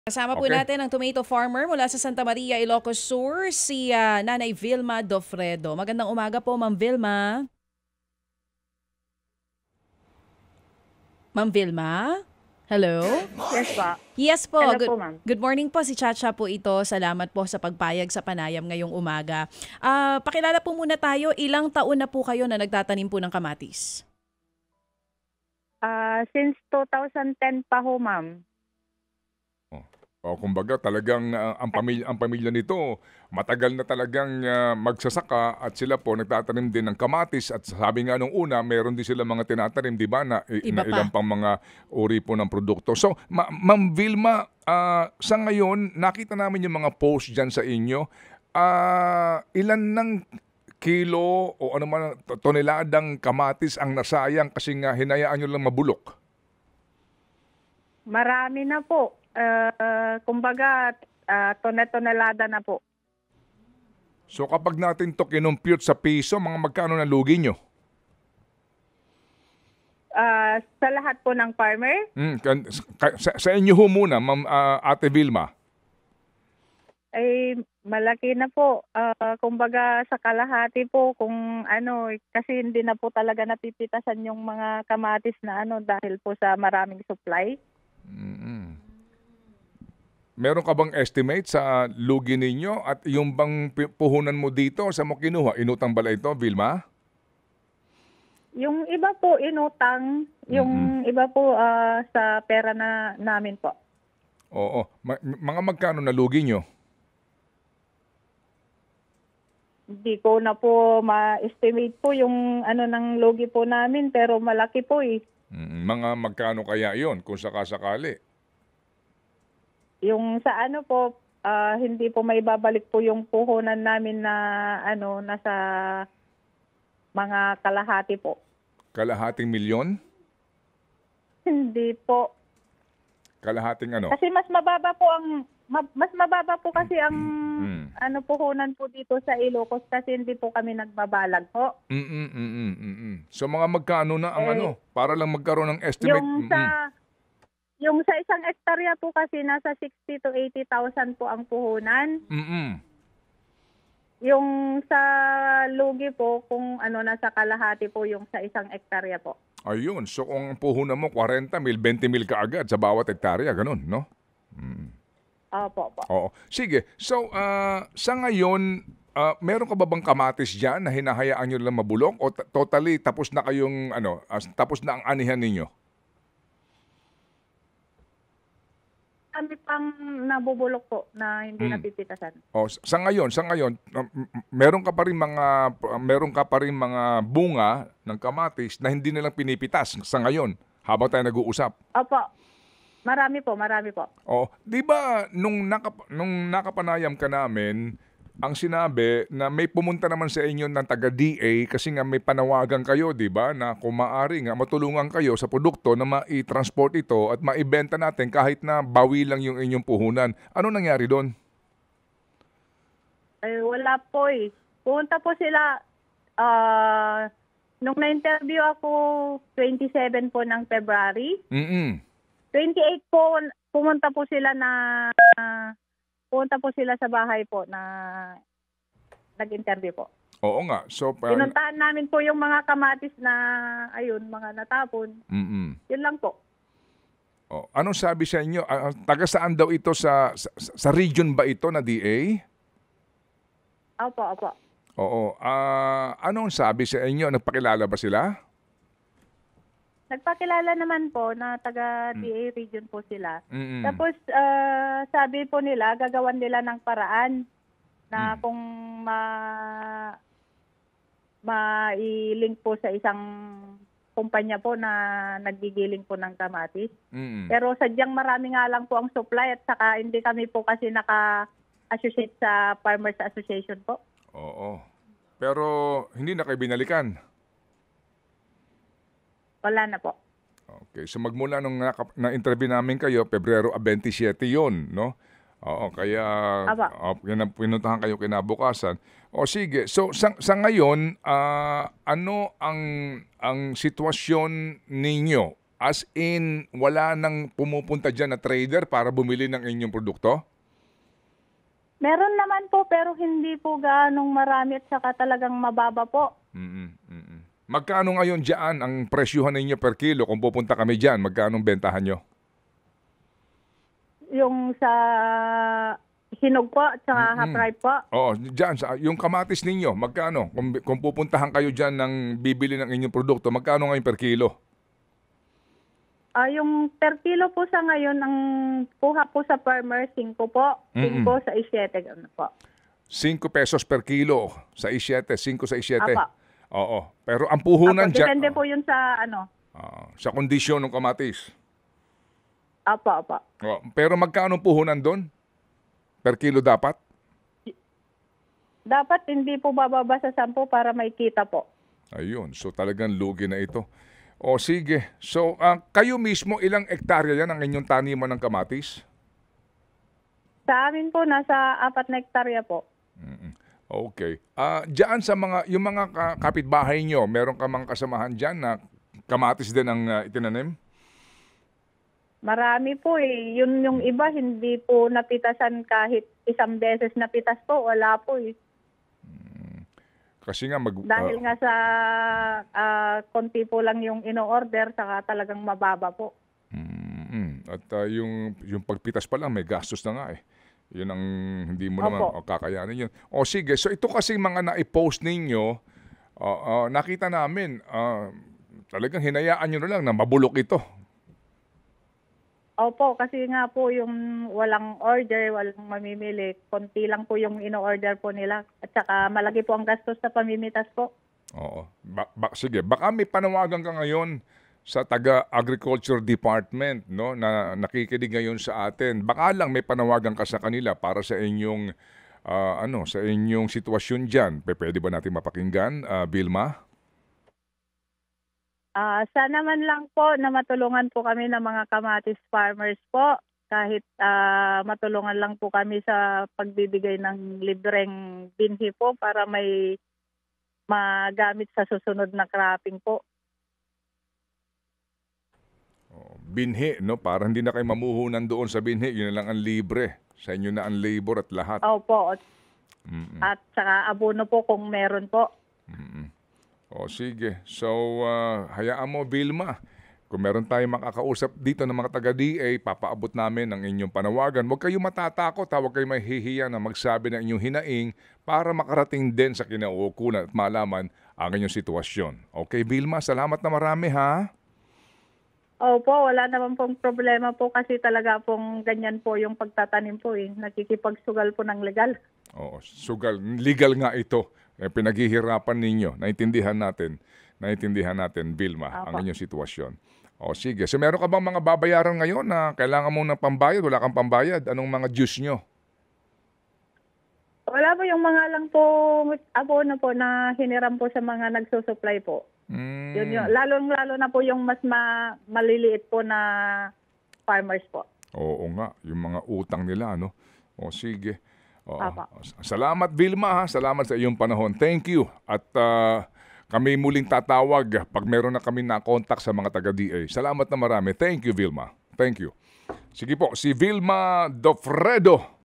Kasama po Okay. natin ang tomato farmer mula sa Santa Maria, Ilocos Sur, si Nanay Vilma Dofredo. Magandang umaga po, Ma'am Vilma. Ma'am Vilma? Hello? Yes po. Yes po. Hello Good, po, ma'am. good morning po, si Chacha po ito. Salamat po sa pagpayag sa panayam ngayong umaga. Pakilala po muna tayo, ilang taon na po kayo na nagtatanim po ng kamatis? Since 2010 pa ho, ma'am. O kumbaga talagang ang pamilya nito matagal na talagang magsasaka at sila po nagtatanim din ng kamatis at sabi nga nung una meron din sila mga tinatanim, di ba, na Iba pa. ilang pang mga uri po ng produkto. So Ma'am Vilma, sa ngayon nakita namin yung mga post diyan sa inyo. Ilan ng kilo o ano man toneladang kamatis ang nasayang kasi nga hinayaan nyo lang mabulok? Marami na po. Kumbaga, tonelada na po. So kapag natin to kinumpute sa piso, mga magkano na lugi nyo? Sa lahat po ng farmer, Sa inyo ho muna, Ma'am Ate Vilma. ay malaki na po. Kumbaga, sa kalahati po, kung ano, kasi hindi na po talaga napipitasan yung mga kamatis na ano dahil po sa maraming supply. Meron ka bang estimate sa lugi ninyo at yung bang puhunan mo dito sa mo kinuha? Inutang bala ito, Vilma? Yung iba po inutang, yung iba po sa pera na namin po. Oo. Mga magkano na lugi nyo? Hindi ko na po ma-estimate po yung ano ng logi po namin pero malaki po eh. Mga magkano kaya yon kung sakasakali? Yung sa ano po, hindi po may babalik po yung puhunan namin na ano nasa mga kalahati po. Kalahating milyon? Hindi po. Kalahating ano? Kasi mas mababa po kasi ang ano puhunan po dito sa Ilocos kasi hindi po kami nagbabalag po. So mga magkano na ang ano? Para lang magkaroon ng estimate. Yung sa isang hektarya po kasi nasa 60 to 80,000 po ang puhunan. Yung sa lugi po kung ano nasa kalahati po yung sa isang hektarya po. Ayun. So kung ang puhunan mo 40 mil, 20 mil kaagad sa bawat hektarya, ganun, no? Opo. Oo. Sige. So sa ngayon, meron ka ba bang kamatis diyan na hinahayaan niyo lang mabulok o totally tapos na kayong ano, tapos na ang anihan ninyo? Kami pang nabubulok po na hindi napipitasan. Sa ngayon, meron ka pa rin mga bunga ng kamatis na hindi nilang pinipitas sa ngayon habang tayo nag-uusap. Opo. Marami po. Oh, 'di ba nung nakapanayam ka namin, ang sinabi na may pumunta naman sa inyo ng taga-DA kasi nga may panawagan kayo, 'di ba, na kung maaari nga matulungan kayo sa produkto na mai-transport ito at maibenta natin kahit na bawi lang yung inyong puhunan. Ano nangyari doon? Ay, wala po eh. Pumunta po sila, nung na-interview ako 27 po ng February, 28 po, pumunta po sila sa bahay po na nag-interview po. Oo nga. So Pinuntahan namin po yung mga kamatis na, ayun, mga natapon. Yun lang po. Anong sabi sa inyo? Taga saan daw ito sa region ba ito na DA? Opo. Oo. Anong sabi sa inyo? Nagpakilala ba sila? Nagpakilala naman po na taga-DA region po sila. Mm-mm. Tapos sabi po nila, gagawan nila ng paraan na kung ma-link po sa isang kumpanya po na naggigiling po ng kamatis. Pero sadyang marami nga lang po ang supply at saka hindi kami po kasi naka-associate sa Farmers Association po. Oo. Pero hindi na kayo binalikan? Wala na po. Okay. So magmula nung na-interview namin kayo, Pebrero 27 yon, no? Oo, kaya pinuntahan kayo kinabukasan. O sige, so sa ngayon, ano ang sitwasyon ninyo? As in, wala nang pumupunta dyan na trader para bumili ng inyong produkto? Meron naman po pero hindi po gaanong marami at saka talagang mababa po. Magkano ngayon dyan ang presyuhan ninyo per kilo kung pupunta kami dyan? Magkano bentahan nyo? Yung sa hinog po at saka half ripe po. Oo, dyan, yung kamatis ninyo, magkano? Kung pupuntahan kayo dyan ng bibili ng inyong produkto, magkano ngayon per kilo? Yung per kilo po sa ngayon, ang kuha po sa farmer, 5 po. 5 sa 7. Ano po? 5 pesos per kilo sa 7, 5 sa 7. Apa. Oo. Pero ang puhunan Apo, dyan... depende po yun sa sa kondisyon ng kamatis. Apa. Pero magkano puhunan doon? Per kilo dapat? Dapat hindi po bababa sa 10 para may kita po. Ayun. So talagang lugi na ito. O sige. So kayo mismo, ilang ektarya yan ang inyong taniman ng kamatis? Sa amin po, nasa 4 na hektarya po. Okay. Diyan sa yung mga kapitbahay nyo, meron ka mga kasamahan dyan na kamatis din ang itinanim? Marami po eh. Yun yung iba, hindi po napitasan kahit isang beses napitas po. Wala po eh. Kasi nga dahil nga sa konti po lang yung ino-order, saka talagang mababa po. At yung pagpitas pa lang, may gastos na nga eh. Yun ang hindi mo naman kakayanin yun. O sige, so ito kasi mga na-post ninyo, nakita namin, talagang hinayaan nyo na lang na mabulok ito. Opo, kasi nga po yung walang order, walang mamimili, konti lang po yung ino-order po nila. At saka malaki po ang gastos sa pamimitas po. Oo. Sige, baka may panawagan ka ngayon sa taga-agriculture department, no, na nakikinig ngayon sa atin. Baka lang may panawagan ka sa kanila para sa inyong sa inyong sitwasyon diyan. Pwede ba natin mapakinggan, Vilma? Sana man lang po na matulungan po kami ng mga kamatis farmers po. Kahit matulungan lang po kami sa pagbibigay ng libreng binhi po para may magamit sa susunod na cropping po. Binhi, no? Para hindi na kayo mamuhunan doon sa binhi. Yun na lang ang libre. Sa inyo na ang labor at lahat. Opo. At saka abono po kung meron po. O sige. So, hayaan mo, Vilma. Kung meron tayong makakausap dito ng mga taga-DA, papaabot namin ang inyong panawagan. Huwag kayo matatakot, huwag kayo mahihiya na magsabi ng inyong hinaing para makarating din sa kinauukulan at malaman ang inyong sitwasyon. Okay, Vilma, salamat na marami, ha? Opo, wala naman pong problema po kasi talaga pong ganyan po yung pagtatanim po eh. Nakikipagsugal po ng legal. Oo, sugal. Legal nga ito. Pinaghihirapan ninyo. Naintindihan natin, Vilma, ang inyong sitwasyon. O sige, so meron ka bang mga babayaran ngayon na kailangan mo ng pambayad? Wala kang pambayad? Anong mga dues nyo? Wala po, yung mga lang po abono po na hiniram po sa mga nagsusupply po. Yun, lalo na po yung mas maliliit po na farmers po. Oo nga, yung mga utang nila, no? O sige. Salamat, Vilma, ha? Salamat sa iyong panahon. Thank you. At kami muling tatawag pag meron na kami na-contact sa mga taga-DA. Salamat na marami. Thank you, Vilma. Thank you. Sige po, si Vilma Dofredo